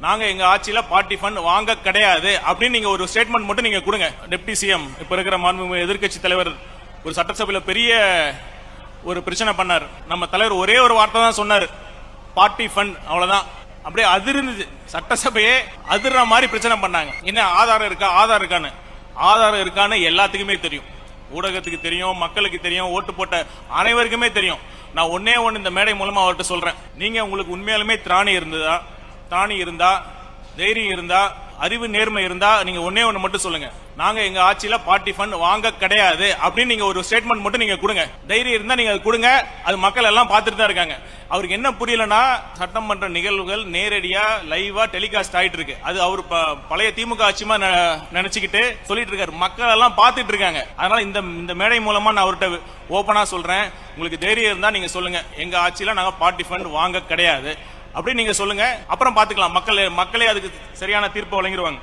நாங்க எங்க ஆட்சியில பார்ட்டி ஃபண்ட் வாங்க கிடையாது அப்படின்னு நீங்க ஒரு ஸ்டேட்மெண்ட் மட்டும் நீங்க கொடுங்க. டெப்டி சிஎம் இப்ப இருக்கிற மாண்புமிகு எதிர்க்கட்சி தலைவர் ஒரு சட்டசபையில பெரிய ஒரு பிரச்சனை பண்ணார். நம்ம தலைவர் ஒரே ஒரு வார்த்தை தான் சொன்னார், பார்ட்டி ஃபண்ட், அவ்வளவுதான். அப்படியே அதிர்ந்து சட்டசபையே அதிர்ற மாதிரி பிரச்சனை பண்ணாங்க. என்ன ஆதாரம் இருக்கா, ஆதாரம் இருக்கான்னு? ஆதாரம் இருக்கான்னு எல்லாத்துக்குமே தெரியும், ஊடகத்துக்கு தெரியும், மக்களுக்கு தெரியும், ஓட்டு போட்ட அனைவருக்குமே தெரியும். நான் ஒன்னே ஒன்னு இந்த மேடை மூலமா அவர்கிட்ட சொல்றேன், நீங்க உங்களுக்கு உண்மையாலுமே திராணி இருந்தா தைரியம் இருந்தா அறிவு நேர்மை இருந்தா நீங்க ஒன்னே ஒன்னு மட்டும் சொல்லுங்க, நாங்க எங்க ஆட்சியில பார்ட்டி ஃபண்ட் வாங்க கிடையாது அப்படின்னு நீங்க ஒரு ஸ்டேட்மெண்ட் மட்டும் நீங்க கொடுங்க. தைரியம் இருந்தா நீங்க கொடுங்க, அது மக்கள் எல்லாம் பார்த்துட்டு தான் இருக்காங்க. அவருக்கு என்ன புரியலன்னா, சட்டமன்ற நிகழ்வுகள் நேரடியா லைவா டெலிகாஸ்ட் ஆயிட்டு இருக்கு, அது அவர் பழைய திமுக ஆட்சிமா நினைச்சுக்கிட்டு சொல்லிட்டு இருக்காரு, மக்கள் எல்லாம் பார்த்துட்டு இருக்காங்க. அதனால இந்த மேடை மூலமா நான் அவர்கிட்ட ஓபனா சொல்றேன், உங்களுக்கு தைரியம் இருந்தா நீங்க சொல்லுங்க, எங்க ஆட்சியில நாங்க பார்ட்டி ஃபண்ட் வாங்க கிடையாது அப்படின்னு நீங்க சொல்லுங்க. அப்புறம் பாத்துக்கலாம், மக்களே அதுக்கு சரியான தீர்ப்பு வழங்கிடுவாங்க.